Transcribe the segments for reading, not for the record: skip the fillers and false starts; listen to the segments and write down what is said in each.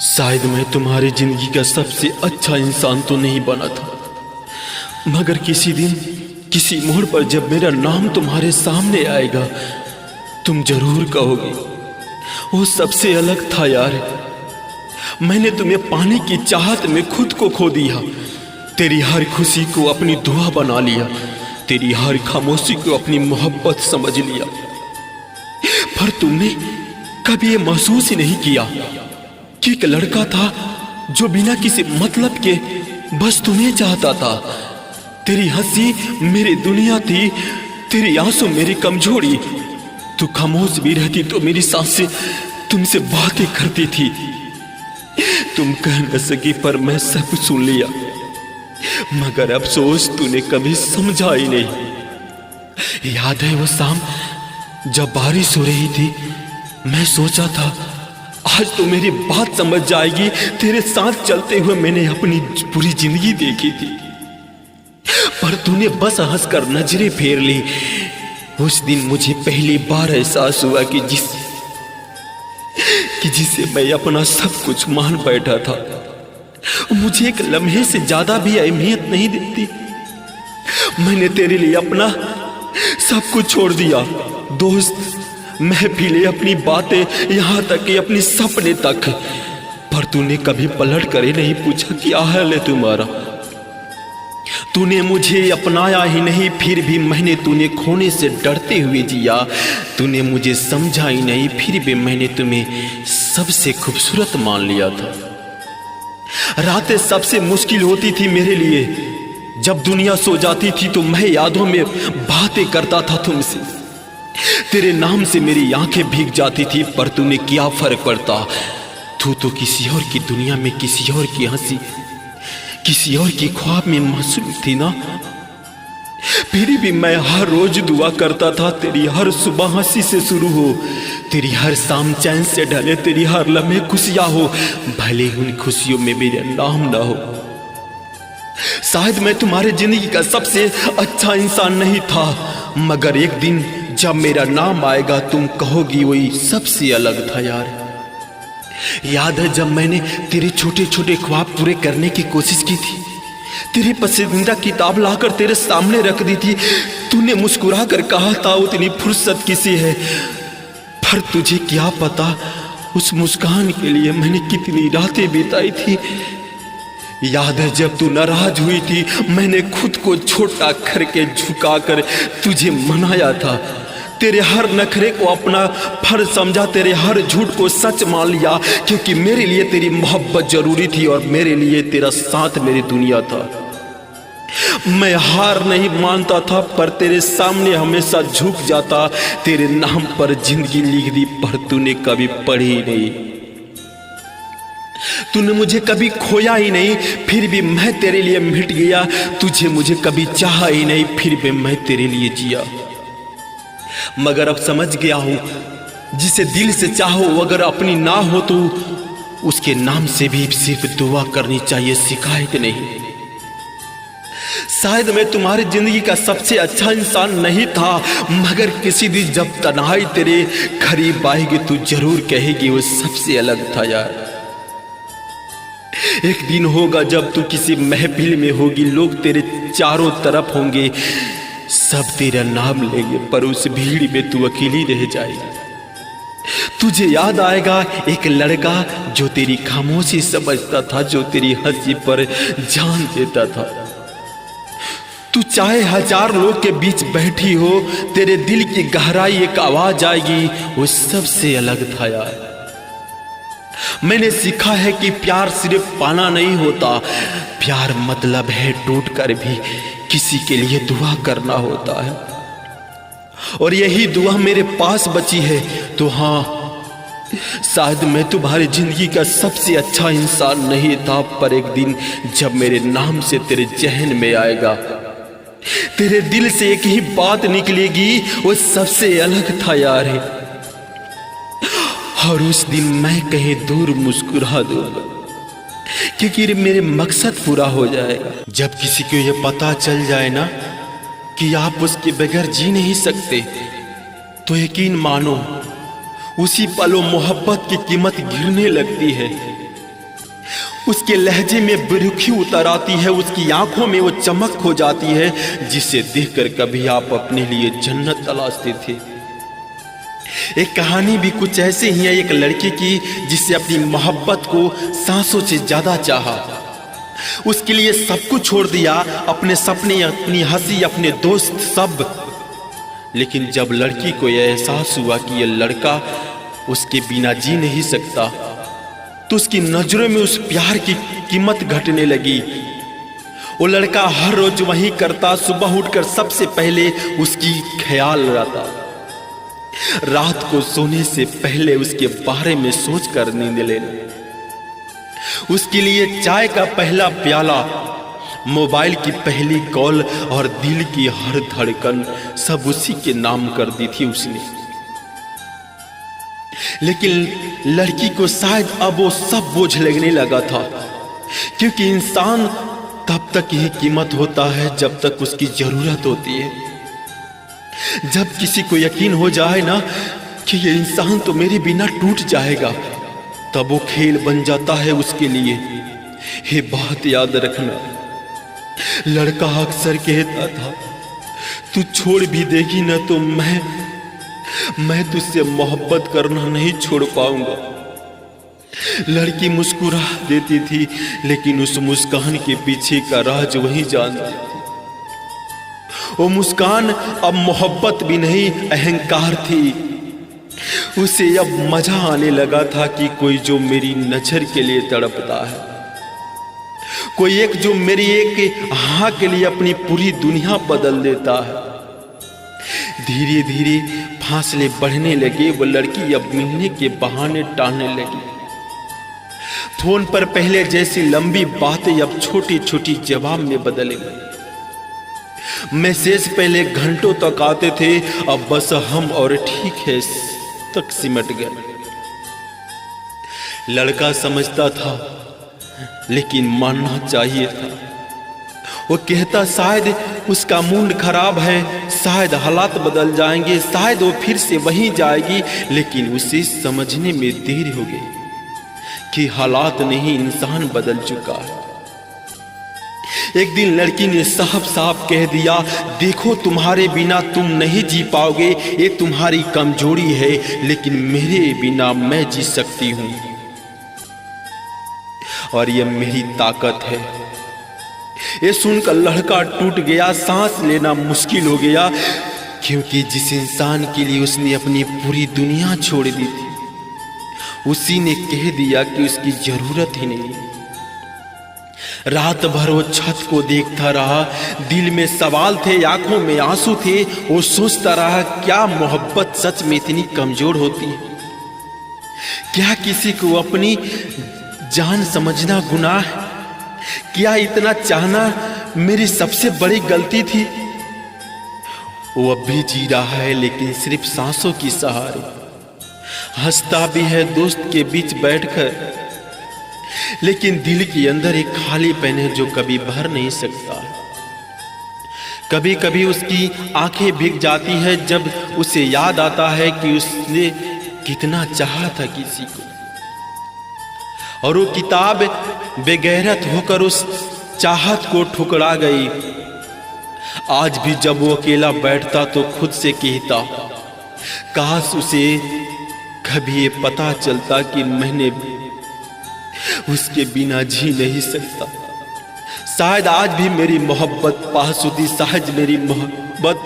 शायद मैं तुम्हारी जिंदगी का सबसे अच्छा इंसान तो नहीं बना था, मगर किसी दिन किसी मोड़ पर जब मेरा नाम तुम्हारे सामने आएगा तुम जरूर कहोगे वो सबसे अलग था यार। मैंने तुम्हें पाने की चाहत में खुद को खो दिया, तेरी हर खुशी को अपनी दुआ बना लिया, तेरी हर खामोशी को अपनी मोहब्बत समझ लिया। पर तुमने कभी ये महसूस ही नहीं किया कि एक लड़का था जो बिना किसी मतलब के बस तुम्हें चाहता था। तेरी हंसी मेरी दुनिया थी, तेरी आंसू मेरी कमजोरी। तू खामोश भी रहती तो मेरी सांसें तुमसे बातें करती थी। तुम कह न सकी पर मैं सब सुन लिया, मगर अफसोस तूने कभी समझा ही नहीं। याद है वो शाम जब बारिश हो रही थी, मैं सोचा था आज तो मेरी बात समझ जाएगी। तेरे साथ चलते हुए मैंने अपनी पूरी जिंदगी देखी थी, पर तूने बस हंसकर नजरें फेर ली। उस दिन मुझे पहली बार एहसास हुआ कि जिसे मैं अपना सब कुछ मान बैठा था, मुझे एक लम्हे से ज्यादा भी अहमियत नहीं देती। मैंने तेरे लिए अपना सब कुछ छोड़ दिया, दोस्त, महफिलें, अपनी बातें, यहां तक कि अपने सपने तक। पर तूने कभी पलट कर ही नहीं पूछा क्या हाल है तुम्हारा। तूने मुझे अपनाया ही नहीं, फिर भी मैंने तूने खोने से डरते हुए जिया। तूने मुझे समझा ही नहीं, फिर भी मैंने तुम्हें सबसे खूबसूरत मान लिया था। रातें सबसे मुश्किल होती थी मेरे लिए, जब दुनिया सो जाती थी तो मैं यादों में बातें करता था तुमसे। तेरे नाम से मेरी आंखें भीग जाती थी, पर तूने क्या फर्क पड़ता। तू तो किसी और की दुनिया में किसी और की हंसी, किसी और की ख्वाब में मसरूफ थी ना। फिर भी मैं हर रोज दुआ करता था तेरी हर सुबह हंसी से शुरू हो, तेरी हर शाम चैन से ढले, तेरी हर लम्हे खुशियां हो, भले उन खुशियों में मेरा नाम ना हो। शायद मैं तुम्हारे जिंदगी का सबसे अच्छा इंसान नहीं था, मगर एक दिन जब मेरा नाम आएगा तुम कहोगी वही सबसे अलग था यार। याद है जब मैंने तेरे छोटे छोटे ख्वाब पूरे करने की कोशिश की थी, तेरी पसंदीदा किताब लाकर तेरे सामने रख दी थी। तूने मुस्कुरा कर कहा था उतनी फुर्सत किसी है, पर तुझे क्या पता उस मुस्कान के लिए मैंने कितनी रातें बिताई थी। याद है जब तू नाराज हुई थी, मैंने खुद को छोटा करके झुकाकर तुझे मनाया था। तेरे हर नखरे को अपना फर्ज समझा, तेरे हर झूठ को सच मान लिया, क्योंकि मेरे लिए तेरी मोहब्बत जरूरी थी और मेरे लिए तेरा साथ मेरी दुनिया था। मैं हार नहीं मानता था, पर तेरे सामने हमेशा झुक जाता। तेरे नाम पर जिंदगी लिख दी, पर तूने कभी पढ़ी नहीं। तूने मुझे कभी खोया ही नहीं, फिर भी मैं तेरे लिए मिट गया। तुझे मुझे कभी चाहा ही नहीं, फिर भी मैं तेरे लिए जिया। मगर अब समझ गया हूं, जिसे दिल से चाहो अगर अपनी ना हो तो उसके नाम से भी सिर्फ दुआ करनी चाहिए, शिकायत नहीं। शायद मैं तुम्हारी जिंदगी का सबसे अच्छा इंसान नहीं था, मगर किसी दिन जब तन्हाई तेरे करीब आएगी तो जरूर कहेगी वो सबसे अलग था यार। एक दिन होगा जब तू किसी महफिल में होगी, लोग तेरे चारों तरफ होंगे, सब तेरा नाम लेंगे, पर उस भीड़ में तू अकेली रह जाएगी। तुझे याद आएगा एक लड़का जो तेरी खामोशी समझता था, जो तेरी हंसी पर जान देता था। तू चाहे हजार लोग के बीच बैठी हो, तेरे दिल की गहराई एक आवाज आएगी, वो सबसे अलग था यार। मैंने सीखा है कि प्यार सिर्फ पाना नहीं होता, प्यार मतलब है टूट कर भी किसी के लिए दुआ करना होता है। और यही दुआ मेरे पास बची है। तो हाँ, शायद मैं तुम्हारी जिंदगी का सबसे अच्छा इंसान नहीं था, पर एक दिन जब मेरे नाम से तेरे जहन में आएगा, तेरे दिल से एक ही बात निकलेगी, वो सबसे अलग था यार। और उस दिन मैं कहीं दूर मुस्कुरा दूंगा, क्योंकि मेरे मकसद पूरा हो जाएगा। जब किसी को ये पता चल जाए ना कि आप उसके बगैर जी नहीं सकते, तो यकीन मानो उसी पलों मोहब्बत की कीमत गिरने लगती है। उसके लहजे में बेरुखी उतर आती है, उसकी आंखों में वो चमक खो जाती है जिसे देखकर कभी आप अपने लिए जन्नत तलाशते थे। एक कहानी भी कुछ ऐसे ही है, एक लड़के की जिससे अपनी मोहब्बत को सांसों से ज्यादा चाहा, उसके लिए सब कुछ छोड़ दिया, अपने सपने, अपनी हंसी, अपने दोस्त सब। लेकिन जब लड़की को यह एहसास हुआ कि यह लड़का उसके बिना जी नहीं सकता, तो उसकी नजरों में उस प्यार की कीमत घटने लगी। वो लड़का हर रोज वही करता, सुबह उठकर सबसे पहले उसकी ख्याल आता, रात को सोने से पहले उसके बारे में सोचकर नींद लेना, उसके लिए चाय का पहला प्याला, मोबाइल की पहली कॉल और दिल की हर धड़कन सब उसी के नाम कर दी थी उसने। लेकिन लड़की को शायद अब वो सब बोझ लगने लगा था, क्योंकि इंसान तब तक ही कीमत होता है जब तक उसकी जरूरत होती है। जब किसी को यकीन हो जाए ना कि ये इंसान तो मेरे बिना टूट जाएगा, तब वो खेल बन जाता है उसके लिए। ये बात याद रखना, लड़का अक्सर कहता था, तू छोड़ भी देगी ना तो मैं तुझसे मोहब्बत करना नहीं छोड़ पाऊंगा। लड़की मुस्कुरा देती थी, लेकिन उस मुस्कान के पीछे का राज वही जानती थी। वो मुस्कान अब मोहब्बत भी नहीं, अहंकार थी। उसे अब मजा आने लगा था कि कोई जो मेरी नजर के लिए तड़पता है, कोई एक जो मेरी एक हाँ के लिए अपनी पूरी दुनिया बदल देता है। धीरे धीरे फासले बढ़ने लगे। वो लड़की अब मिलने के बहाने टालने लगी। फोन पर पहले जैसी लंबी बातें अब छोटी छोटी जवाब में बदल गई। मैसेज पहले घंटों तक आते थे, अब बस हम और ठीक है तक सिमट गए। लड़का समझता था, लेकिन मानना चाहिए था। वो कहता शायद उसका मूड खराब है, शायद हालात बदल जाएंगे, शायद वो फिर से वहीं जाएगी। लेकिन उसे समझने में देर हो गई कि हालात नहीं, इंसान बदल चुका है। एक दिन लड़की ने साफ साफ कह दिया, देखो तुम्हारे बिना तुम नहीं जी पाओगे, ये तुम्हारी कमजोरी है, लेकिन मेरे बिना मैं जी सकती हूं और ये मेरी ताकत है। ये सुनकर लड़का टूट गया, सांस लेना मुश्किल हो गया, क्योंकि जिस इंसान के लिए उसने अपनी पूरी दुनिया छोड़ दी थी, उसी ने कह दिया कि उसकी जरूरत ही नहीं। रात भर वो छत को देखता रहा, दिल में सवाल थे, आंखों में आंसू थे। वो सोचता रहा, क्या मोहब्बत सच में इतनी कमजोर होती है? क्या किसी को अपनी जान समझना गुनाह है? क्या इतना चाहना मेरी सबसे बड़ी गलती थी? वो अब भी जी रहा है, लेकिन सिर्फ सांसों की सहारे। हंसता भी है दोस्त के बीच बैठकर, लेकिन दिल के अंदर एक खालीपन है जो कभी भर नहीं सकता। कभी कभी उसकी आंखें भीग जाती है जब उसे याद आता है कि उसने कितना चाहा था किसी को, और वो किताब बेगैरत होकर उस चाहत को ठुकरा गई। आज भी जब वो अकेला बैठता तो खुद से कहता, काश उसे कभी ये पता चलता कि मैंने उसके बिना जी नहीं सकता। शायद आज भी मेरी मोहब्बत पास होती, शायद मेरी मोहब्बत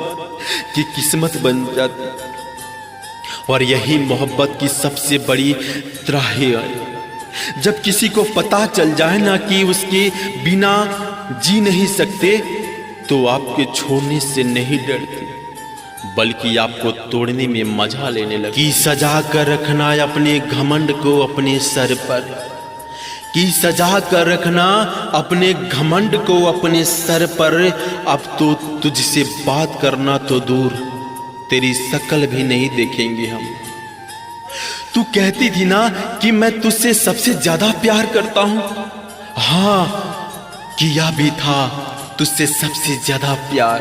की किस्मत बन जाती। और यही मोहब्बत की सबसे बड़ी त्राही है, जब किसी को पता चल जाए ना कि उसके बिना जी नहीं सकते, तो आपके छोड़ने से नहीं डरते, बल्कि आपको तोड़ने में मजा लेने लगे। कि सजा कर रखना अपने घमंड को अपने सर पर, कि सजा कर रखना अपने घमंड को अपने सर पर। अब तो तुझसे बात करना तो दूर, तेरी शक्ल भी नहीं देखेंगे हम। तू कहती थी ना कि मैं तुझसे सबसे ज्यादा प्यार करता हूं। हाँ, किया भी था तुझसे सबसे ज्यादा प्यार,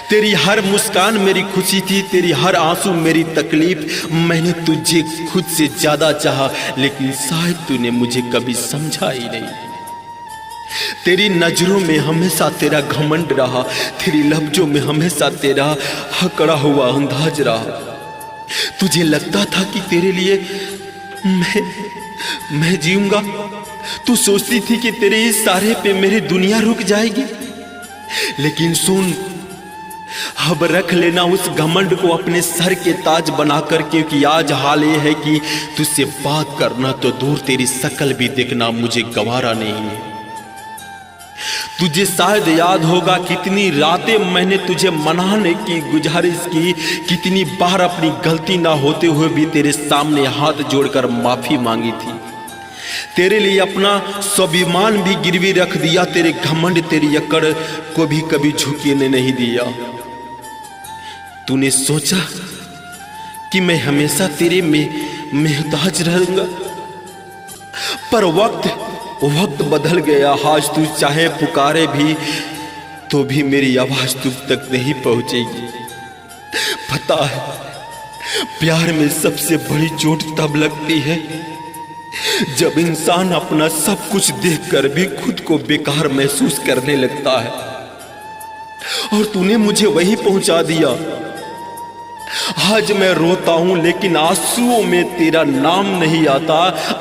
तेरी हर मुस्कान मेरी खुशी थी, तेरी हर आंसू मेरी तकलीफ। मैंने तुझे खुद से ज्यादा चाहा, लेकिन शायद तूने मुझे कभी समझा ही नहीं। तेरी नजरों में हमेशा तेरा घमंड रहा, तेरी लफ्जों में हमेशा तेरा हकड़ा हुआ अंदाज रहा। तुझे लगता था कि तेरे लिए मैं जीऊंगा। तू सोचती थी कि तेरे इस सारे पे मेरी दुनिया रुक जाएगी। लेकिन सुन, अब रख लेना उस घमंड को अपने सर के ताज बनाकर, क्योंकि आज हाल ये है कि तुझसे बात करना तो दूर, तेरी शक्ल भी देखना मुझे गवारा नहीं है। तुझे शायद याद होगा कितनी रातें मैंने तुझे मनाने की गुजारिश की, कितनी बार अपनी गलती ना होते हुए भी तेरे सामने हाथ जोड़कर माफी मांगी थी। तेरे लिए अपना स्वाभिमान भी गिरवी रख दिया, तेरे घमंड तेरी अकड़ को भी कभी झुकने नहीं दिया। तूने सोचा कि मैं हमेशा तेरे में मोहताज रहूंगा, पर वक्त बदल गया। आज तू चाहे पुकारे भी तो भी मेरी आवाज तुझ तक नहीं पहुंचेगी। पता है, प्यार में सबसे बड़ी चोट तब लगती है जब इंसान अपना सब कुछ देखकर भी खुद को बेकार महसूस करने लगता है, और तूने मुझे वहीं पहुंचा दिया। आज मैं रोता हूं लेकिन आंसुओं में तेरा नाम नहीं आता।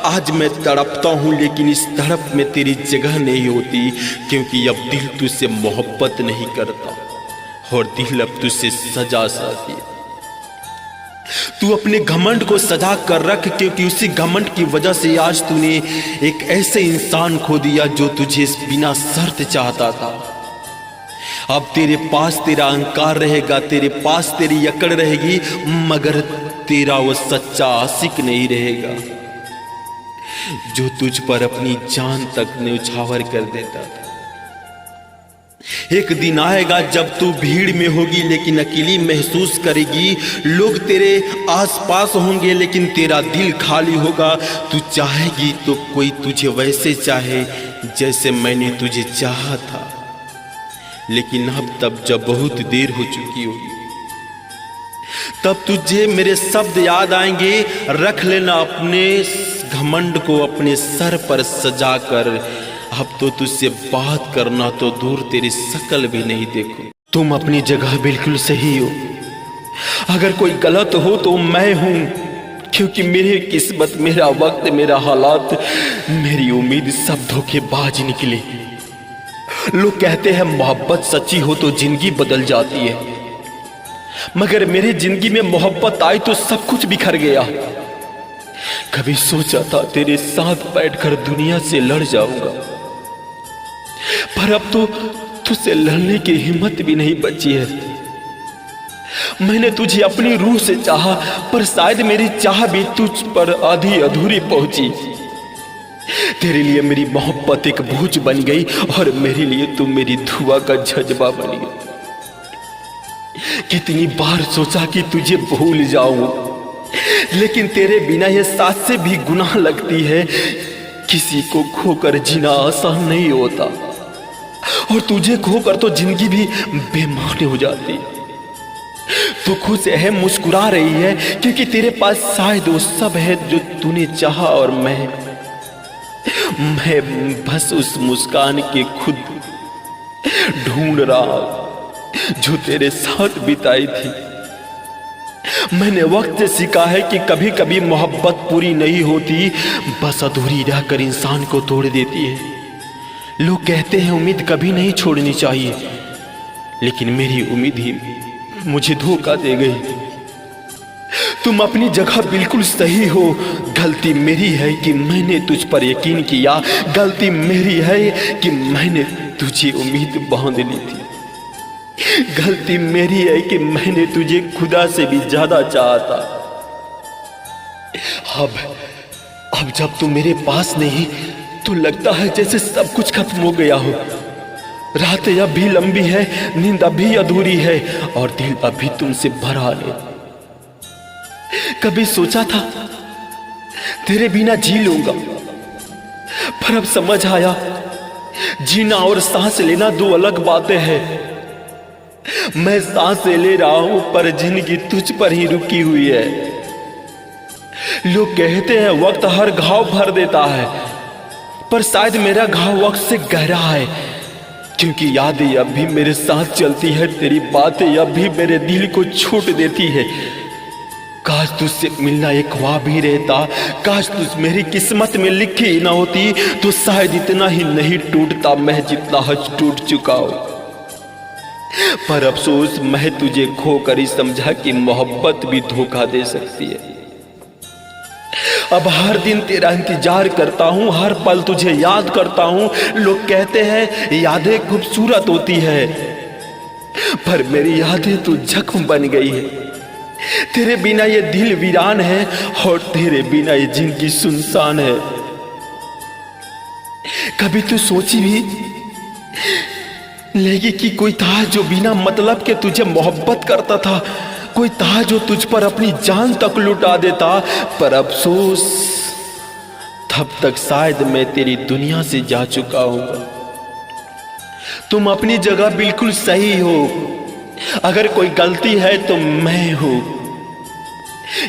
आज मैं तड़पता हूं लेकिन इस तड़प में तेरी जगह नहीं होती, क्योंकि अब दिल तुझसे मोहब्बत नहीं करता और दिल अब तुझसे सजा चाहती है। तू अपने घमंड को सजा कर रख, क्योंकि उसी घमंड की वजह से आज तूने एक ऐसे इंसान खो दिया जो तुझे बिना शर्त चाहता था। अब तेरे पास तेरा अहंकार रहेगा, तेरे पास तेरी अकड़ रहेगी, मगर तेरा वो सच्चा आशिक नहीं रहेगा जो तुझ पर अपनी जान तक न्यौछावर कर देता था। एक दिन आएगा जब तू भीड़ में होगी लेकिन अकेली महसूस करेगी। लोग तेरे आसपास होंगे लेकिन तेरा दिल खाली होगा। तू चाहेगी तो कोई तुझे वैसे चाहे जैसे मैंने तुझे चाहा था, लेकिन अब तब जब बहुत देर हो चुकी होगी, तब तुझे मेरे शब्द याद आएंगे। रख लेना अपने घमंड को अपने सर पर सजाकर। अब तो तुझसे बात करना तो दूर, तेरी शक्ल भी नहीं देखो। तुम अपनी जगह बिल्कुल सही हो। अगर कोई गलत हो तो मैं हूं, क्योंकि मेरी किस्मत, मेरा वक्त, मेरा हालात, मेरी उम्मीद सब धोखेबाज निकले। लोग कहते हैं मोहब्बत सच्ची हो तो जिंदगी बदल जाती है, मगर मेरी जिंदगी में मोहब्बत आई तो सब कुछ बिखर गया। कभी सोचा था तेरे साथ बैठकर दुनिया से लड़ जाऊंगा, पर अब तो तुझसे लड़ने की हिम्मत भी नहीं बची है। मैंने तुझे अपनी रूह से चाहा, पर शायद मेरी चाह भी तुझ पर आधी अधूरी पहुंची। तेरे लिए मेरी मोहब्बत एक बोझ बन गई और मेरे लिए तू मेरी धुआं का जज्बा बन गई। कितनी बार सोचा कि तुझे भूल जाऊं, लेकिन तेरे बिना ये सांस से भी गुनाह लगती है। किसी को खोकर जीना आसान नहीं होता, और तुझे खोकर तो जिंदगी भी बेमानी हो जाती। तू खुश है, मुस्कुरा रही है, क्योंकि तेरे पास शायद वो सब है जो तूने चाहा, और मैं बस उस मुस्कान के खुद ढूंढ रहा जो तेरे साथ बिताई थी। मैंने वक्त से सीखा है कि कभी कभी मोहब्बत पूरी नहीं होती, बस अधूरी रहकर इंसान को तोड़ देती है। लोग कहते हैं उम्मीद कभी नहीं छोड़नी चाहिए, लेकिन मेरी उम्मीद ही मुझे धोखा दे गई। तुम अपनी जगह बिल्कुल सही हो। गलती मेरी है कि मैंने तुझ पर यकीन किया, गलती मेरी है कि मैंने तुझे उम्मीद बांध ली थी। गलती मेरी है कि मैंने तुझे खुदा से भी ज्यादा चाहा था। अब जब तू मेरे पास नहीं तो लगता है जैसे सब कुछ खत्म हो गया हो। रातें अभी लंबी है, नींद अभी अधूरी है, और दिल अभी तुमसे भरा नहीं। कभी सोचा था तेरे बिना जी लूंगा, पर अब समझ आया जीना और सांस लेना दो अलग बातें हैं। मैं सांसें ले रहा हूं पर जिंदगी तुझ पर ही रुकी हुई है। लोग कहते हैं वक्त हर घाव भर देता है, पर शायद मेरा घाव वक्त से गहरा है, क्योंकि यादें अब भी मेरे साथ चलती है, तेरी बातें अब भी मेरे दिल को छूट देती है। काश तुझसे मिलना एक ख्वाब ही रहता, काश तुझ मेरी किस्मत में लिखी ही ना होती, तो शायद इतना ही नहीं टूटता मैं जितना हज टूट चुका हूं। पर अफसोस मैं तुझे खोकर ही समझा कि मोहब्बत भी धोखा दे सकती है। अब हर दिन तेरा इंतजार करता हूं, हर पल तुझे याद करता हूं। लोग कहते हैं यादें खूबसूरत होती है, पर मेरी यादें तो जख्म बन गई है। तेरे बिना ये दिल वीरान है और तेरे बिना ये जिंदगी सुनसान है। कभी तू सोची भी लेगी कि कोई था जो बिना मतलब के तुझे मोहब्बत करता था, कोई था जो तुझ पर अपनी जान तक लुटा देता। पर अफसोस तब तक शायद मैं तेरी दुनिया से जा चुका हूं। तुम अपनी जगह बिल्कुल सही हो, अगर कोई गलती है तो मैं हूं,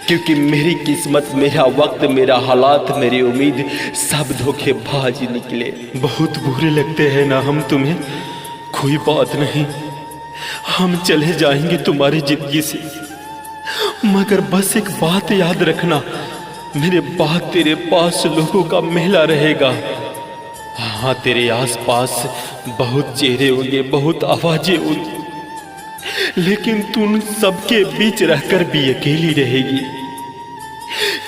क्योंकि मेरी किस्मत, मेरा वक्त, मेरा हालात, मेरी उम्मीद सब धोखेबाज निकले। बहुत बुरे लगते हैं ना हम तुम्हें, कोई बात नहीं, हम चले जाएंगे तुम्हारी जिंदगी से, मगर बस एक बात याद रखना, मेरे बाद तेरे पास लोगों का मेला रहेगा। हाँ, तेरे आसपास बहुत चेहरे होंगे, बहुत आवाजें होंगी, लेकिन तू सबके बीच रहकर भी अकेली रहेगी,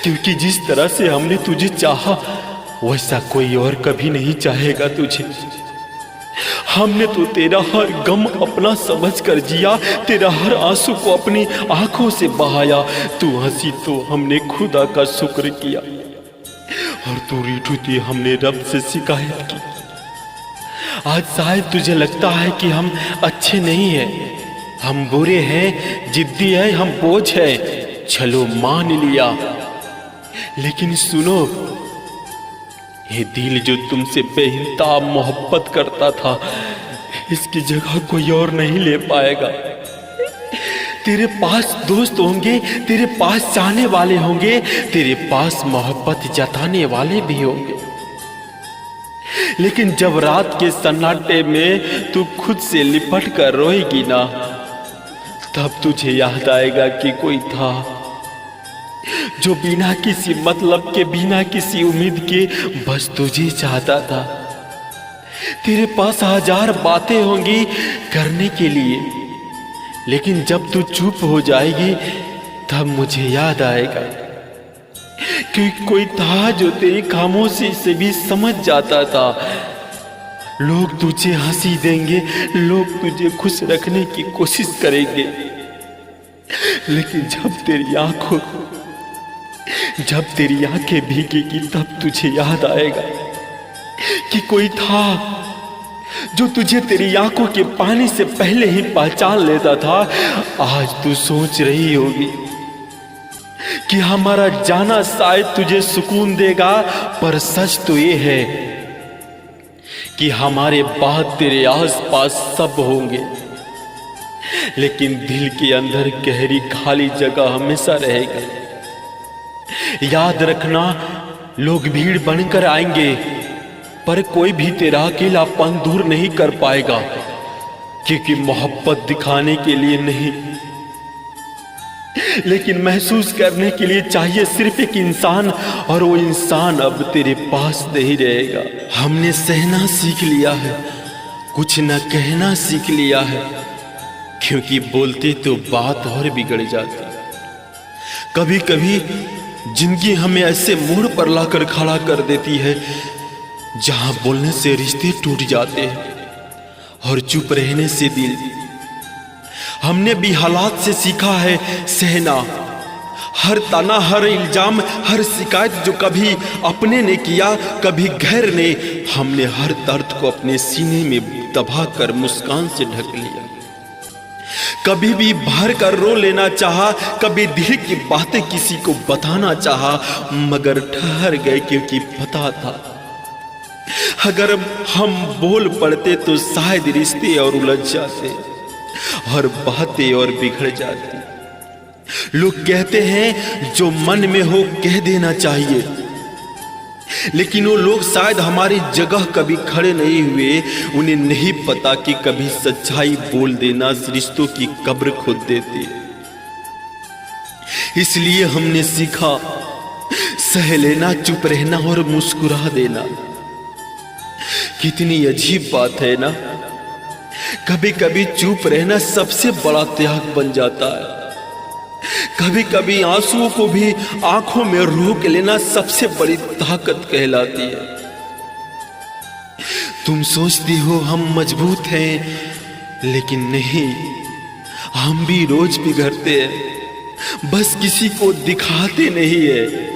क्योंकि जिस तरह से हमने तुझे चाहा वैसा कोई और कभी नहीं चाहेगा तुझे। हमने तो तेरा हर गम अपना समझकर जिया, तेरा हर आंसू को अपनी आंखों से बहाया। तू हंसी तो हमने खुदा का शुक्र किया, और तू रूठी थी हमने रब से शिकायत की। आज शायद तुझे लगता है कि हम अच्छे नहीं हैं, हम बुरे हैं, जिद्दी हैं, हम बोझ हैं, चलो मान लिया। लेकिन सुनो, ये दिल जो तुमसे बेइंतहा मोहब्बत करता था, इसकी जगह कोई और नहीं ले पाएगा। तेरे पास दोस्त होंगे, तेरे पास चाहने वाले होंगे, तेरे पास मोहब्बत जताने वाले भी होंगे, लेकिन जब रात के सन्नाटे में तू खुद से लिपट कर रोएगी ना, तब तुझे याद आएगा कि कोई था जो बिना किसी मतलब के, बिना किसी उम्मीद के बस तुझे चाहता था। तेरे पास हजार बातें होंगी करने के लिए, लेकिन जब तू चुप हो जाएगी तब मुझे याद आएगा कि कोई था जो तेरी खामोशी से भी समझ जाता था। लोग तुझे हंसी देंगे, लोग तुझे खुश रखने की कोशिश करेंगे, लेकिन जब तेरी आंखें भीगेगी तब तुझे याद आएगा कि कोई था जो तुझे तेरी आंखों के पानी से पहले ही पहचान लेता था। आज तू सोच रही होगी कि हमारा जाना शायद तुझे सुकून देगा, पर सच तो ये है कि हमारे बाद तेरे आसपास सब होंगे, लेकिन दिल के अंदर गहरी खाली जगह हमेशा रहेगी। याद रखना, लोग भीड़ बनकर आएंगे, पर कोई भी तेरा अकेलापन दूर नहीं कर पाएगा, क्योंकि मोहब्बत दिखाने के लिए नहीं, लेकिन महसूस करने के लिए चाहिए सिर्फ एक इंसान, और वो इंसान अब तेरे पास नहीं रहेगा। हमने सहना सीख लिया है, कुछ न कहना सीख लिया है, क्योंकि बोलते तो बात और बिगड़ जाती। कभी कभी जिंदगी हमें ऐसे मोड़ पर लाकर खड़ा कर देती है जहां बोलने से रिश्ते टूट जाते हैं और चुप रहने से दिल। हमने भी हालात से सीखा है सहना, हर ताना, हर इल्जाम, हर शिकायत जो कभी अपने ने किया कभी गैर ने, हमने हर दर्द को अपने सीने में दबाकर मुस्कान से ढक लिया। कभी भी भर कर रो लेना चाहा, कभी दिल की बातें किसी को बताना चाहा, मगर ठहर गए क्योंकि पता था अगर हम बोल पड़ते तो शायद रिश्ते और उलझ जाते। और बातें और बिगड़ जाती। लोग कहते हैं जो मन में हो कह देना चाहिए, लेकिन वो लोग शायद हमारी जगह कभी खड़े नहीं हुए। उन्हें नहीं पता कि कभी सच्चाई बोल देना रिश्तों की कब्र खोद देती है। इसलिए हमने सीखा सह लेना, चुप रहना और मुस्कुरा देना। कितनी अजीब बात है ना, कभी कभी चुप रहना सबसे बड़ा त्याग बन जाता है। कभी कभी आंसुओं को भी आंखों में रोक लेना सबसे बड़ी ताकत कहलाती है। तुम सोचती हो हम मजबूत हैं, लेकिन नहीं, हम भी रोज बिगड़ते हैं, बस किसी को दिखाते नहीं है।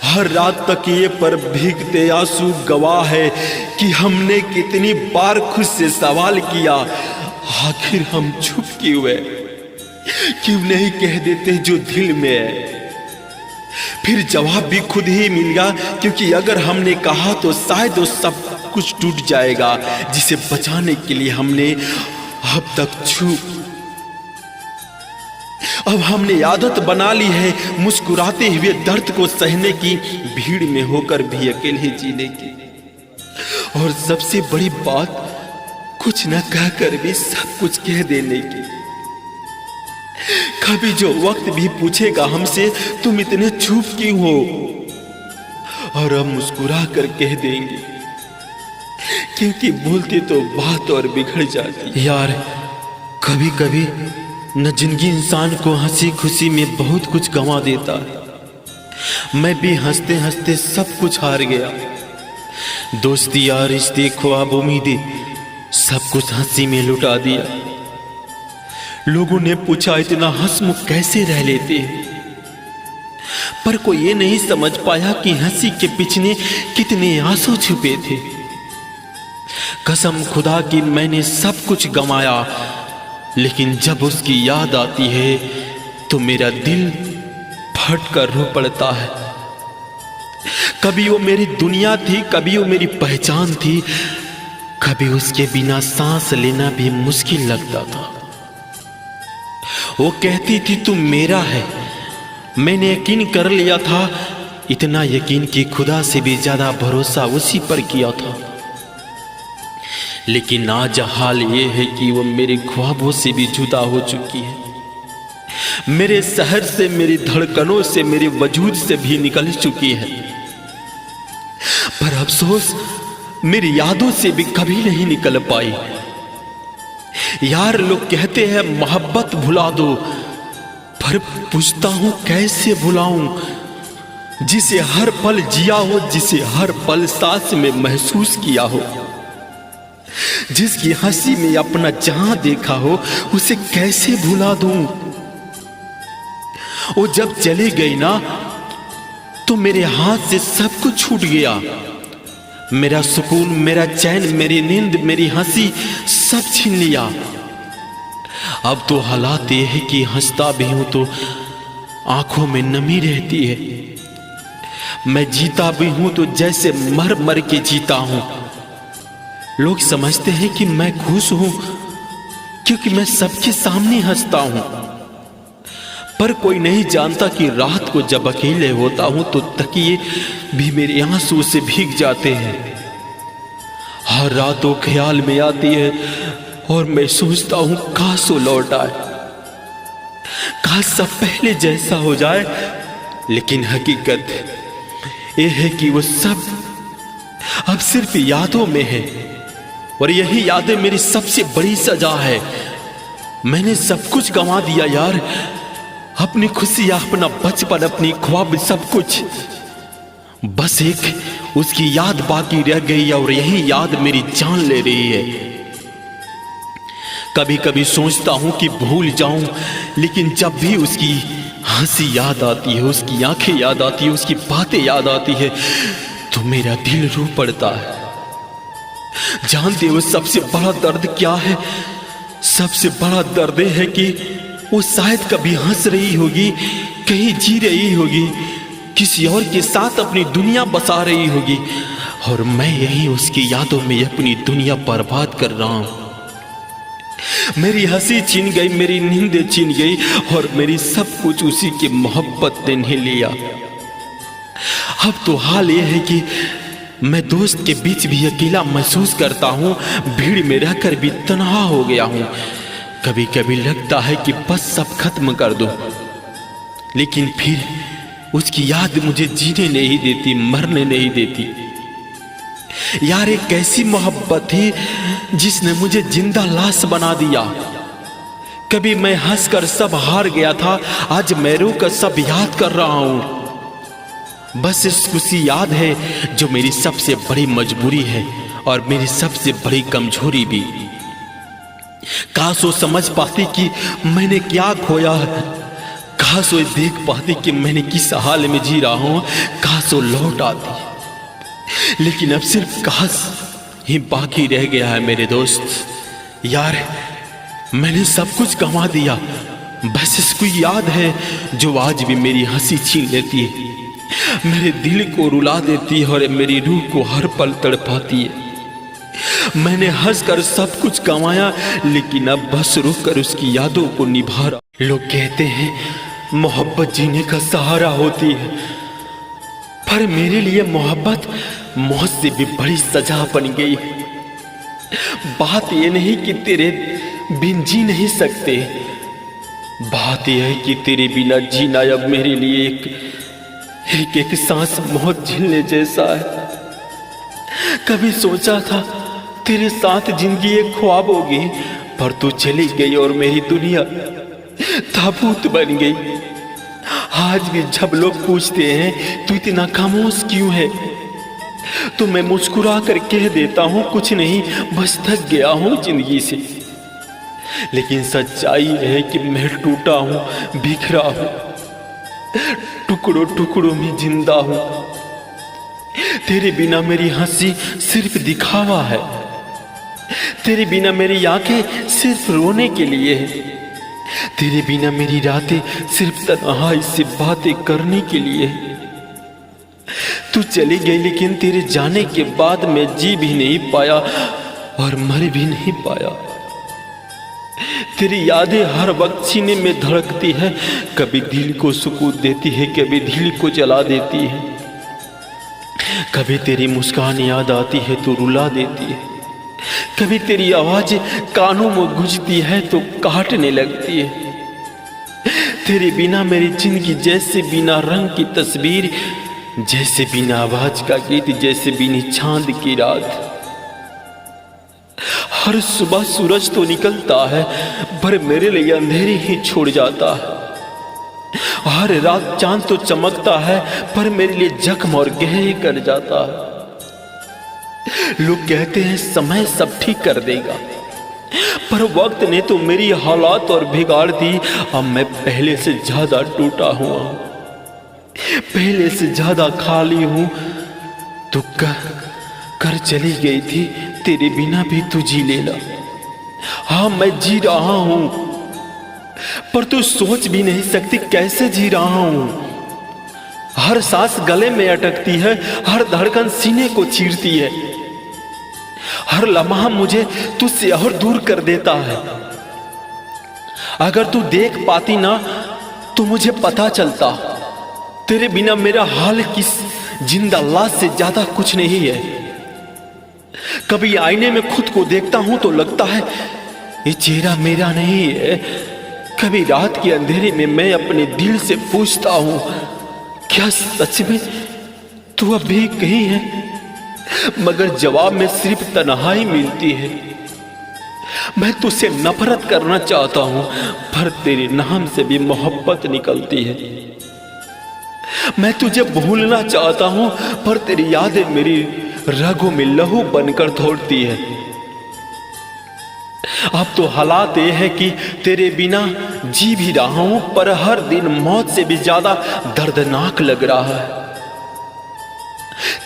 हर रात तकिए पर भीगते आंसू गवाह है कि हमने कितनी बार खुद से सवाल किया, आखिर हम चुप क्यों हुए? क्यों नहीं कह देते जो दिल में है? फिर जवाब भी खुद ही मिल गया, क्योंकि अगर हमने कहा तो शायद वो सब कुछ टूट जाएगा जिसे बचाने के लिए हमने अब तक चुप। अब हमने आदत बना ली है मुस्कुराते हुए दर्द को सहने की, भीड़ में होकर भी अकेले जीने की। और सबसे बड़ी बात, कुछ न कहकर भी सब कुछ कह देने की। कभी जो वक्त भी पूछेगा हमसे तुम इतने चुप क्यों हो, और हम मुस्कुरा कर कह देंगे क्योंकि बोलते तो बात और बिगड़ जाती। यार, कभी कभी न जिंदगी इंसान को हंसी खुशी में बहुत कुछ गंवा देता है। मैं भी हंसते हंसते सब कुछ हार गया। दोस्ती यार, रिश्ते, ख्वाब, उम्मीदें, सब कुछ हंसी में लुटा दिया। लोगों ने पूछा इतना हंसमुख कैसे रह लेते हैं, पर कोई ये नहीं समझ पाया कि हंसी के पीछे कितने आंसू छुपे थे। कसम खुदा की मैंने सब कुछ गंवाया, लेकिन जब उसकी याद आती है तो मेरा दिल फट कर रो पड़ता है। कभी वो मेरी दुनिया थी, कभी वो मेरी पहचान थी, कभी उसके बिना सांस लेना भी मुश्किल लगता था। वो कहती थी तू मेरा है, मैंने यकीन कर लिया था, इतना यकीन कि खुदा से भी ज्यादा भरोसा उसी पर किया था। लेकिन आज हाल ये है कि वो मेरे ख्वाबों से भी जुदा हो चुकी है। मेरे शहर से, मेरी धड़कनों से, मेरे वजूद से भी निकल चुकी है। पर अफसोस मेरी यादों से भी कभी नहीं निकल पाई। यार, लोग कहते हैं मोहब्बत भुला दो, पर पूछता हूं कैसे भुलाऊं जिसे हर पल जिया हो, जिसे हर पल सांस में महसूस किया हो, जिसकी हंसी में अपना जहां देखा हो, उसे कैसे भुला दूं? वो जब चली गई ना तो मेरे हाथ से सब कुछ छूट गया। मेरा सुकून, मेरा चैन, मेरी नींद, मेरी हंसी सब छीन लिया। अब तो हालात ये है कि हंसता भी हूं तो आंखों में नमी रहती है। मैं जीता भी हूं तो जैसे मर मर के जीता हूं। लोग समझते हैं कि मैं खुश हूं क्योंकि मैं सबके सामने हंसता हूं, पर कोई नहीं जानता कि रात को जब अकेले होता हूं तो तकिए भी मेरे आंसू से भीग जाते हैं। हर रात वो ख्याल में आती है और मैं सोचता हूं काश वो लौट आए, काश सब पहले जैसा हो जाए। लेकिन हकीकत ये है कि वो सब अब सिर्फ यादों में है, और यही यादें मेरी सबसे बड़ी सजा है। मैंने सब कुछ गंवा दिया यार, अपनी खुशी, अपना बचपन, अपनी ख्वाब, सब कुछ। बस एक उसकी याद बाकी रह गई और यही याद मेरी जान ले रही है। कभी कभी सोचता हूं कि भूल जाऊं, लेकिन जब भी उसकी हंसी याद आती है, उसकी आंखें याद आती है, उसकी बातें याद आती है, तो मेरा दिल रो पड़ता है। जानते हो सबसे बड़ा दर्द क्या है? सबसे बड़ा दर्द है कि वो शायद कभी हंस रही होगी, कहीं जी रही होगी, किसी और के साथ अपनी दुनिया बसा रही होगी, और मैं यही उसकी यादों में अपनी दुनिया बर्बाद कर रहा हूं। मेरी हंसी छीन गई, मेरी नींद छीन गई और मेरी सब कुछ उसी की मोहब्बत ने नहीं लिया। अब तो हाल ये है कि मैं दोस्त के बीच भी अकेला महसूस करता हूँ, भीड़ में रहकर भी तन्हा हो गया हूँ। कभी कभी लगता है कि बस सब खत्म कर दो, लेकिन फिर उसकी याद मुझे जीने नहीं देती, मरने नहीं देती। यार एक कैसी मोहब्बत थी जिसने मुझे जिंदा लाश बना दिया। कभी मैं हंसकर सब हार गया था, आज मैं रोकर सब याद कर रहा हूं। बस इस खुशी याद है जो मेरी सबसे बड़ी मजबूरी है और मेरी सबसे बड़ी कमजोरी भी। काश वो समझ पाती कि मैंने क्या खोया है, काश वो देख पाती कि मैंने किस हाल में जी रहा हूं, काश वो लौट आती। लेकिन अब सिर्फ काश ही बाकी रह गया है मेरे दोस्त। यार मैंने सब कुछ गंवा दिया, बस इसको याद है जो आज भी मेरी हंसी छीन लेती है, मेरे दिल को रुला देती है और मेरी रूह को हर पल तड़पाती है। मैंने हंसकर सब कुछ गंवाया, लेकिन अब बस रुक कर उसकी यादों को निभा रहा। लोग कहते हैं मोहब्बत जीने का सहारा होती है, पर मेरे लिए मोहब्बत मौत से भी बड़ी सजा बन गई। बात यह नहीं कि तेरे बिन जी नहीं सकते, बात यह है कि तेरे बिना जीना अब मेरे लिए एक सांस मौत झेलने जैसा है। कभी सोचा था तेरे साथ जिंदगी एक ख्वाब होगी, पर तू चली गई और मेरी दुनिया ताबूत बन गई। आज भी जब लोग पूछते हैं तू इतना खामोश क्यों है, तो मैं मुस्कुरा कर कह देता हूं कुछ नहीं, बस थक गया हूं जिंदगी से। लेकिन सच्चाई है कि मैं टूटा हूं, बिखरा हूं, टुकड़ों टुकड़ों में जिंदा हूं। तेरे बिना मेरी हंसी सिर्फ दिखावा है, तेरे बिना मेरी आंखें सिर्फ रोने के लिए है, तेरे बिना मेरी रातें सिर्फ तन्हाई से बातें करने के लिए है। तू चली गई, लेकिन तेरे जाने के बाद मैं जी भी नहीं पाया और मर भी नहीं पाया। तेरी यादें हर वक्त सीने में धड़कती है, कभी दिल को सुकून देती है, कभी दिल को जला देती है। कभी तेरी मुस्कान याद आती है तो रुला देती है, कभी तेरी आवाज कानों में गूंजती है तो काटने लगती है। तेरे बिना मेरी जिंदगी जैसे बिना रंग की तस्वीर, जैसे बिना आवाज का गीत, जैसे बिना चांद की रात। हर सुबह सूरज तो निकलता है, पर मेरे लिए अंधेरे ही छोड़ जाता है। हर रात चांद तो चमकता है, पर मेरे लिए जख्म और गहरे कर जाता है। लोग कहते हैं समय सब ठीक कर देगा, पर वक्त ने तो मेरी हालात और बिगाड़ दी। अब मैं पहले से ज्यादा टूटा हुआ हूं, पहले से ज्यादा खाली हूं। तू कर चली गई थी, तेरे बिना भी तू जी लेना। हाँ मैं जी रहा हूं, पर तू सोच भी नहीं सकती कैसे जी रहा हूं। हर सांस गले में अटकती है, हर धड़कन सीने को चीरती है, हर लम्हा मुझे तुझसे और दूर कर देता है। अगर तू देख पाती ना तो मुझे पता चलता, तेरे बिना मेरा हाल किस जिंदा लाश से ज्यादा कुछ नहीं है। कभी आईने में खुद को देखता हूं तो लगता है ये चेहरा मेरा नहीं है। कभी रात के अंधेरे में मैं अपने दिल से पूछता हूं, क्या सच में तू अब भी कहीं है? मगर जवाब में सिर्फ तन्हाई मिलती है। मैं तुझसे नफरत करना चाहता हूं, पर तेरे नाम से भी मोहब्बत निकलती है। मैं तुझे भूलना चाहता हूं, पर तेरी यादें मेरी रगों में लहू बनकर दौड़ती है। अब तो हालात ये है कि तेरे बिना जी भी रहा हूं, पर हर दिन मौत से भी ज्यादा दर्दनाक लग रहा है।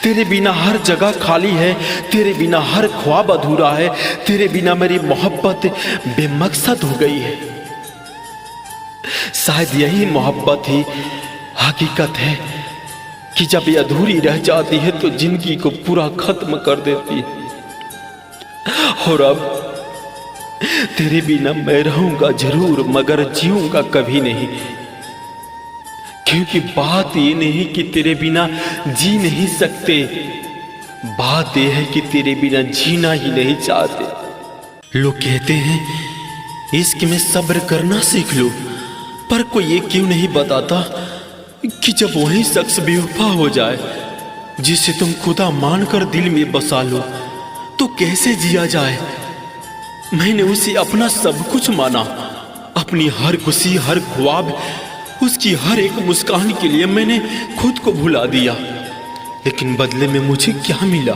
तेरे बिना हर जगह खाली है, तेरे बिना हर ख्वाब अधूरा है, तेरे बिना मेरी मोहब्बत बेमकसद हो गई है। शायद यही मोहब्बत ही हकीकत है कि जब ये अधूरी रह जाती है तो जिंदगी को पूरा खत्म कर देती है। और अब तेरे बिना मैं रहूंगा जरूर, मगर जीऊंगा कभी नहीं। क्योंकि बात ये नहीं कि तेरे बिना जी नहीं सकते, बात यह है कि तेरे बिना जीना ही नहीं चाहते। लोग कहते हैं इश्क में सब्र करना सीख लो, पर कोई ये क्यों नहीं बताता कि जब वही शख्स बेवफा हो जाए जिसे तुम खुदा मानकर दिल में बसा लो, तो कैसे जिया जाए। मैंने उसे अपना सब कुछ माना, अपनी हर खुशी, हर ख्वाब, उसकी हर एक मुस्कान के लिए मैंने खुद को भुला दिया। लेकिन बदले में मुझे क्या मिला?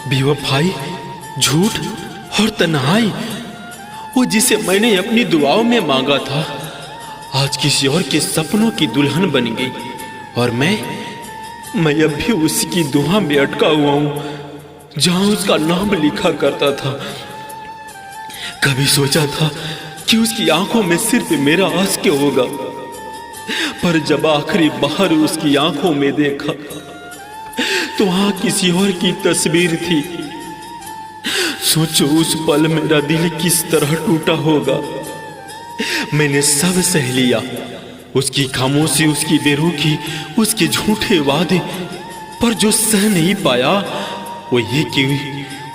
बेवफाई, झूठ और तन्हाई। वो जिसे मैंने अपनी दुआओं में मांगा था आज किसी और के सपनों की दुल्हन बन गई, और मैं अब भी उसकी दुआ में अटका हुआ हूं जहां उसका नाम लिखा करता था। कभी सोचा था कि उसकी आंखों में सिर्फ मेरा आंसू होगा, पर जब आखिरी बार उसकी आंखों में देखा तो वहां किसी और की तस्वीर थी। सोचो उस पल मेरा दिल किस तरह टूटा होगा। मैंने सब सह लिया, उसकी खामोशी, उसकी बेरुखी, उसके झूठे वादे, पर जो सह नहीं पाया वो ये कि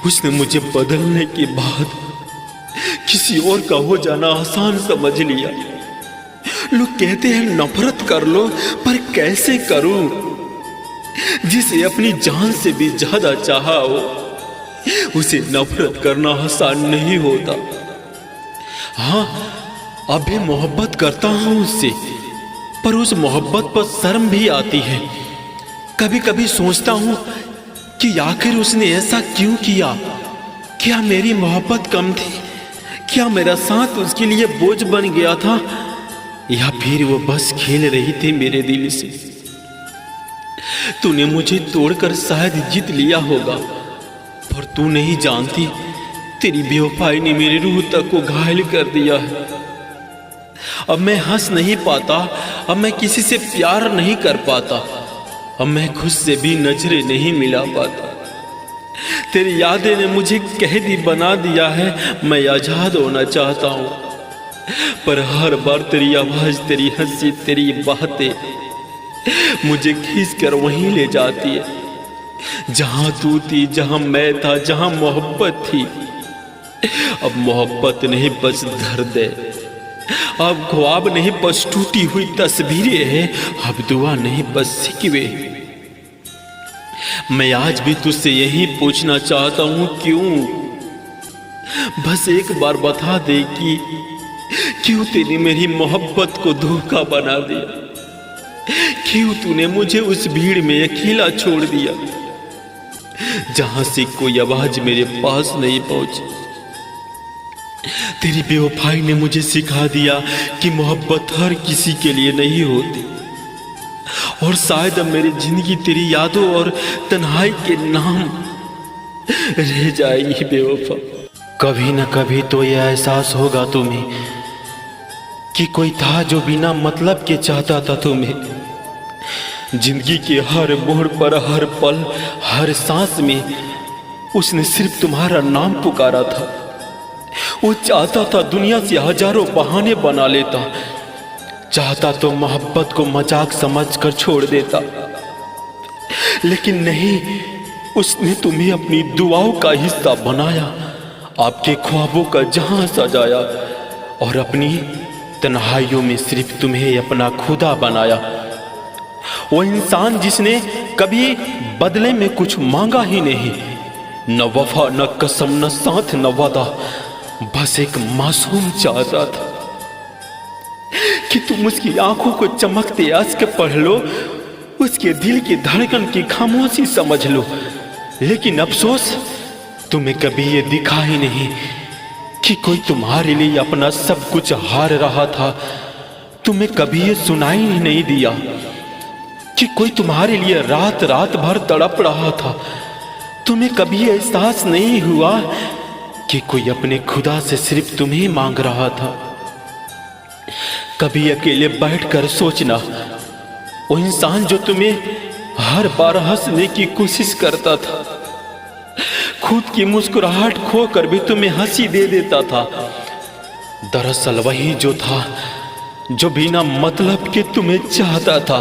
उसने मुझे बदलने के बाद किसी और का हो जाना आसान समझ लिया। लोग कहते हैं नफरत कर लो, पर कैसे करूं? जिसे अपनी जान से भी ज्यादा चाहा हो उसे नफरत करना आसान नहीं होता। हाँ, अभी मोहब्बत करता हूं उससे, पर उस मोहब्बत पर शर्म भी आती है। कभी कभी सोचता हूं कि आखिर उसने ऐसा क्यों किया? क्या मेरी मोहब्बत कम थी? क्या मेरा साथ उसके लिए बोझ बन गया था, या फिर वो बस खेल रही थी मेरे दिल से? तूने मुझे तोड़कर शायद जीत लिया होगा, पर तू नहीं जानती तेरी बेवफाई ने मेरी रूह तक को घायल कर दिया है। अब मैं हंस नहीं पाता, अब मैं किसी से प्यार नहीं कर पाता, अब मैं खुद से भी नजरें नहीं मिला पाता। तेरी यादें ने मुझे कैदी बना दिया है। मैं आजाद होना चाहता हूं, पर हर बार तेरी आवाज, तेरी हंसी, तेरी बातें मुझे खींच कर वहीं ले जाती है जहां तू थी, जहां मैं था, जहां मोहब्बत थी। अब मोहब्बत नहीं बस दर्द है, अब ख्वाब नहीं बस टूटी हुई तस्वीरें हैं, अब दुआ नहीं बस सिकवे। मैं आज भी तुझसे यही पूछना चाहता हूं, क्यों? बस एक बार बता दे कि क्यों तूने मेरी मोहब्बत को धोखा बना दिया? क्यों तूने मुझे उस भीड़ में अकेला छोड़ दिया जहां से कोई आवाज मेरे पास नहीं पहुंची? तेरी बेवफाई ने मुझे सिखा दिया कि मोहब्बत हर किसी के लिए नहीं होती, और शायद अब मेरी जिंदगी तेरी यादों और तन्हाई के नाम रह जाएगी बेवफा। कभी न कभी तो यह एहसास होगा तुम्हें कि कोई था जो बिना मतलब के चाहता था तुम्हें। जिंदगी के हर मोड़ पर, हर पल, हर सांस में उसने सिर्फ तुम्हारा नाम पुकारा था। वो चाहता था दुनिया से हजारों बहाने बना लेता, चाहता तो मोहब्बत को मजाक समझकर छोड़ देता, लेकिन नहीं, उसने तुम्हें अपनी दुआओं का हिस्सा बनाया, आपके ख्वाबों का जहां सजाया, और अपनी तन्हाइयों में सिर्फ तुम्हें अपना खुदा बनाया। वो इंसान जिसने कभी बदले में कुछ मांगा ही नहीं, न वफा, न कसम, न साथ, न वादा, बस एक मासूम चाहता था कि तुम उसकी आंखों को चमकते अश्क पढ़ लो, उसके दिल की धड़कन की खामोशी समझ लो। लेकिन अफसोस, तुम्हें कभी ये दिखा ही नहीं कि कोई तुम्हारे लिए अपना सब कुछ हार रहा था। तुम्हें कभी ये सुनाई ही नहीं दिया कि कोई तुम्हारे लिए रात रात भर तड़प रहा था। तुम्हें कभी एहसास नहीं हुआ कि कोई अपने खुदा से सिर्फ तुम्हें मांग रहा था। कभी अकेले बैठकर सोचना, वो इंसान जो तुम्हें हर बार हंसने की कोशिश करता था, खुद की मुस्कुराहट खोकर भी तुम्हें हंसी दे देता था। दरअसल वही जो था जो बिना मतलब के तुम्हें चाहता था।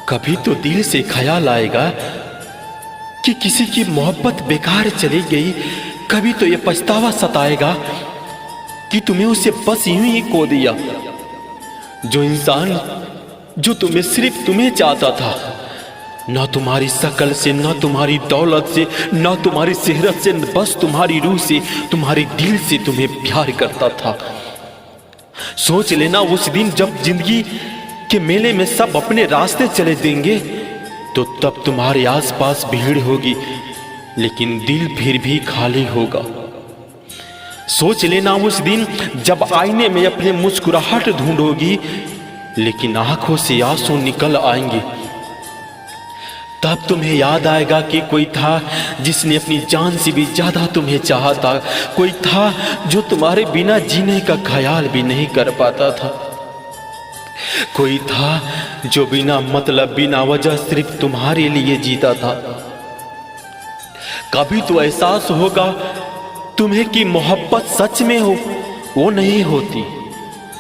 कभी तो दिल से ख्याल आएगा कि किसी की मोहब्बत बेकार चली गई। कभी तो ये पछतावा सताएगा कि तुम्हें उसे बस यूं ही खो दिया। जो इंसान जो सिर्फ तुम्हें चाहता था, ना तुम्हारी शकल से, ना तुम्हारी दौलत से, ना तुम्हारी सेहरत से, बस तुम्हारी रूह से, तुम्हारे दिल से तुम्हें प्यार करता था। सोच लेना उस दिन जब जिंदगी के मेले में सब अपने रास्ते चले देंगे तो तब तुम्हारे आसपास भीड़ होगी लेकिन दिल फिर भी खाली होगा। सोच लेना उस दिन जब आईने में अपने मुस्कुराहट ढूंढोगी लेकिन आंखों से आंसू निकल आएंगे। तब तुम्हें याद आएगा कि कोई था जिसने अपनी जान से भी ज्यादा तुम्हें चाहा था। कोई था जो तुम्हारे बिना जीने का ख्याल भी नहीं कर पाता था। कोई था जो बिना मतलब, बिना वजह सिर्फ तुम्हारे लिए जीता था। कभी तो एहसास होगा तुम्हें कि मोहब्बत सच में वो नहीं होती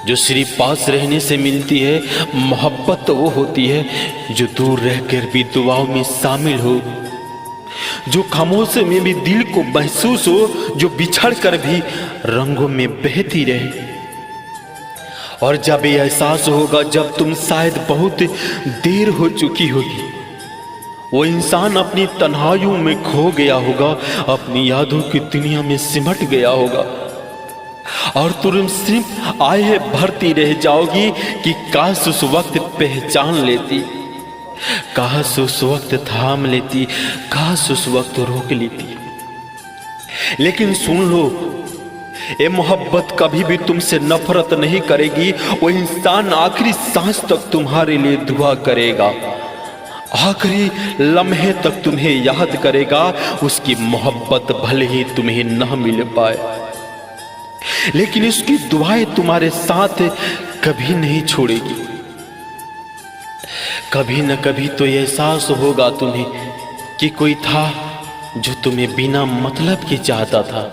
जो सिर्फ पास रहने से मिलती है। मोहब्बत तो वो होती है जो दूर रहकर भी दुआओं में शामिल हो, जो खामोशी में भी दिल को महसूस हो, जो बिछड़ कर भी रंगों में बहती रहे। और जब ये एहसास होगा जब तुम शायद बहुत देर हो चुकी होगी, वो इंसान अपनी तन्हाइयों में खो गया होगा, अपनी यादों की दुनिया में सिमट गया होगा और तुम सिर्फ आए भरती रह जाओगी कि काश उस वक्त पहचान लेती, काश उस वक्त थाम लेती, काश उस वक्त रोक लेती। लेकिन सुन लो, ये मोहब्बत कभी भी तुमसे नफरत नहीं करेगी। वो इंसान आखिरी सांस तक तुम्हारे लिए दुआ करेगा, आखिरी लम्हे तक तुम्हें याद करेगा। उसकी मोहब्बत भले ही तुम्हें न मिल पाए लेकिन उसकी दुआएं तुम्हारे साथ कभी नहीं छोड़ेगी। कभी न कभी तो ये एहसास होगा तुम्हें कि कोई था जो तुम्हें बिना मतलब के चाहता था।